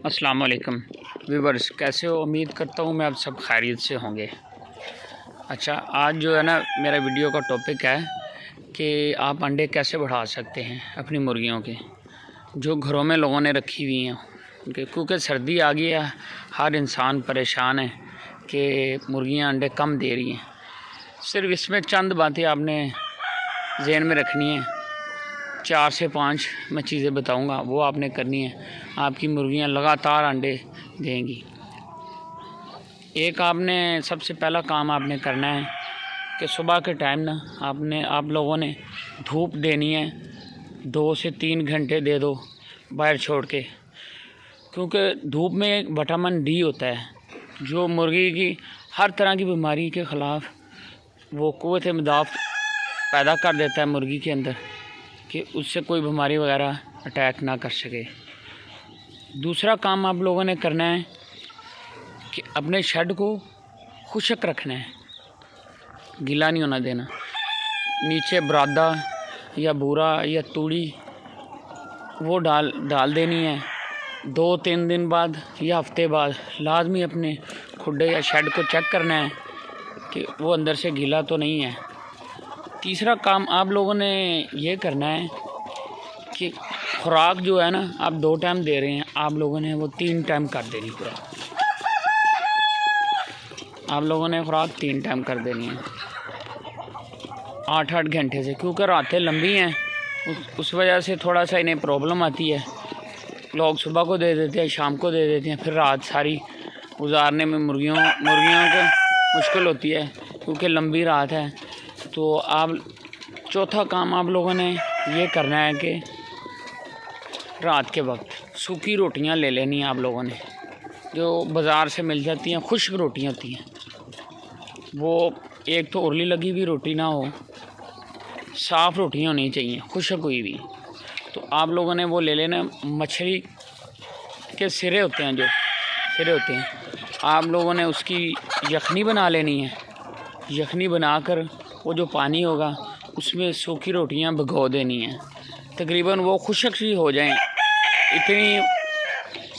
अस्सलाम वालेकुम व्यूवर्स, कैसे हो? उम्मीद करता हूँ मैं आप सब खैरियत से होंगे। अच्छा, आज जो है ना मेरा वीडियो का टॉपिक है कि आप अंडे कैसे बढ़ा सकते हैं अपनी मुर्गियों के, जो घरों में लोगों ने रखी हुई हैं। क्योंकि सर्दी आ गई है, हर इंसान परेशान है कि मुर्गियाँ अंडे कम दे रही हैं। सिर्फ इसमें चंद बातें आपने ज़हन में रखनी है, 4 से 5 मैं चीज़ें बताऊंगा, वो आपने करनी है। आपकी मुर्गियां लगातार अंडे देंगी। एक आपने सबसे पहला काम आपने करना है कि सुबह के टाइम ना आप लोगों ने धूप देनी है। 2 से 3 घंटे दे दो बाहर छोड़ के, क्योंकि धूप में एक विटामिन डी होता है जो मुर्गी की हर तरह की बीमारी के ख़िलाफ़ वो क़ुव्वत मुदाफ़ पैदा कर देता है मुर्गी के अंदर, कि उससे कोई बीमारी वगैरह अटैक ना कर सके। दूसरा काम आप लोगों ने करना है कि अपने शेड को खुशक रखना है, गीला नहीं होना देना। नीचे बरादा या बूरा या तूड़ी वो डाल देनी है। 2-3 दिन बाद या हफ्ते बाद लाजमी अपने खुड्डे या शेड को चेक करना है कि वो अंदर से गीला तो नहीं है। तीसरा काम आप लोगों ने ये करना है कि खुराक जो है ना, आप 2 टाइम दे रहे हैं, आप लोगों ने वो 3 टाइम कर देनी खुराक। आप लोगों ने खुराक 3 टाइम कर देनी है 8-8 घंटे से, क्योंकि रातें लंबी हैं। उस वजह से थोड़ा सा इन्हें प्रॉब्लम आती है। लोग सुबह को दे देते हैं, शाम को दे देते हैं, फिर रात सारी गुजारने में मुर्गियों को मुश्किल होती है क्योंकि लंबी रात है। तो आप चौथा काम आप लोगों ने ये करना है कि रात के वक्त सूखी रोटियां ले लेनी है। आप लोगों ने जो बाज़ार से मिल जाती हैं, खुश्क रोटियां होती हैं, वो एक तो उरली लगी हुई रोटी ना हो, साफ़ रोटियां होनी चाहिए, खुश्क हुई हुई। तो आप लोगों ने वो ले लेना। मछली के सिरे होते हैं, जो सिरे होते हैं, आप लोगों ने उसकी यखनी बना लेनी है। यखनी बनाकर वो जो पानी होगा उसमें सूखी रोटियां भिगो देनी हैं, तकरीबन वो खुशक सी हो जाएं। इतनी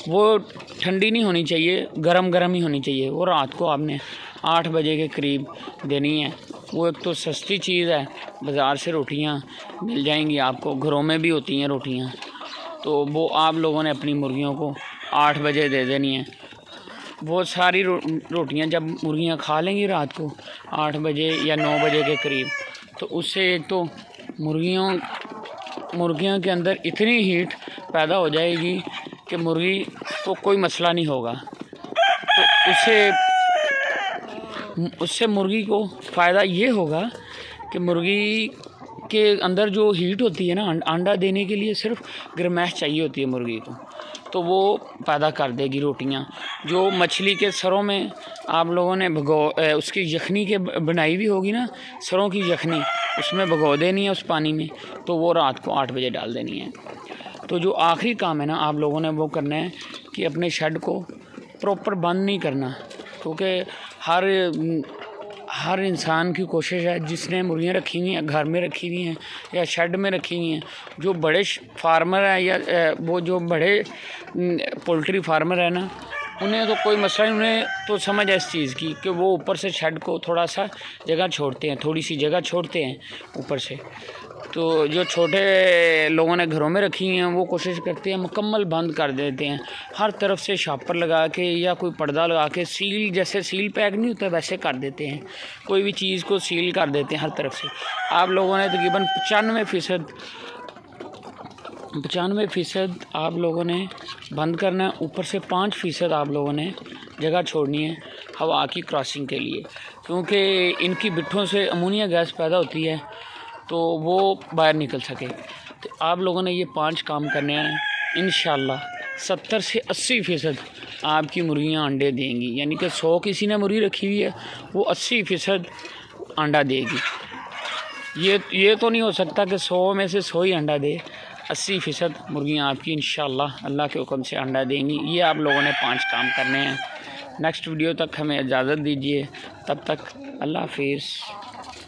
वो ठंडी नहीं होनी चाहिए, गरम ही होनी चाहिए। वो रात को आपने 8 बजे के करीब देनी है। वो एक तो सस्ती चीज़ है, बाज़ार से रोटियां मिल जाएंगी आपको, घरों में भी होती हैं रोटियां। तो वो आप लोगों ने अपनी मुर्गियों को 8 बजे दे देनी है। वो सारी रोटियां जब मुर्गियां खा लेंगी रात को 8 बजे या 9 बजे के करीब, तो उससे एक तो मुर्गियों के अंदर इतनी हीट पैदा हो जाएगी कि मुर्गी को कोई मसला नहीं होगा। तो उससे मुर्गी को फ़ायदा ये होगा कि मुर्गी के अंदर जो हीट होती है ना, अंडा देने के लिए सिर्फ गर्माइश चाहिए होती है मुर्गी को, तो वो पैदा कर देगी रोटियां। जो मछली के सरों में आप लोगों ने उसकी यखनी के बनाई हुई होगी ना, सरों की यखनी, उसमें भिगो देनी है उस पानी में, तो वो रात को 8 बजे डाल देनी है। तो जो आखिरी काम है ना, आप लोगों ने वो करना है कि अपने शेड को प्रॉपर बंद नहीं करना, क्योंकि हर इंसान की कोशिश है, जिसने मुर्गियाँ रखी हुई हैं, घर में रखी हुई हैं या शेड में रखी हुई हैं, जो बड़े फार्मर हैं या वो जो बड़े पोल्ट्री फार्मर है ना, उन्हें तो कोई मसला नहीं। उन्हें तो समझ है इस चीज़ की कि वो ऊपर से शेड को थोड़ा सा जगह छोड़ते हैं, थोड़ी सी जगह छोड़ते हैं ऊपर से। तो जो छोटे लोगों ने घरों में रखी हैं, वो कोशिश करते हैं मुकम्मल बंद कर देते हैं, हर तरफ से शापर लगा के या कोई पर्दा लगा के, सील जैसे सील पैक नहीं होता वैसे कर देते हैं। कोई भी चीज़ को सील कर देते हैं हर तरफ से। आप लोगों ने तकरीबन 95% आप लोगों ने बंद करना है। ऊपर से 5% आप लोगों ने जगह छोड़नी है हवा की क्रॉसिंग के लिए, क्योंकि इनकी बिट्ठों से अमोनिया गैस पैदा होती है, तो वो बाहर निकल सके। तो आप लोगों ने ये 5 काम करने हैं। इंशाअल्लाह 70 से 80% आपकी मुर्गियां अंडे देंगी। यानी कि 100 किसी ने मुर्गी रखी हुई है, वो 80% अंडा देगी। ये तो नहीं हो सकता कि 100 में से 100 ही अंडा दे। 80% मुर्गियाँ आपकी इंशाअल्लाह अल्लाह के हुक्म से अंडा देंगी। ये आप लोगों ने 5 काम करने हैं। नेक्स्ट वीडियो तक हमें इजाज़त दीजिए, तब तक अल्लाह हाफिज़।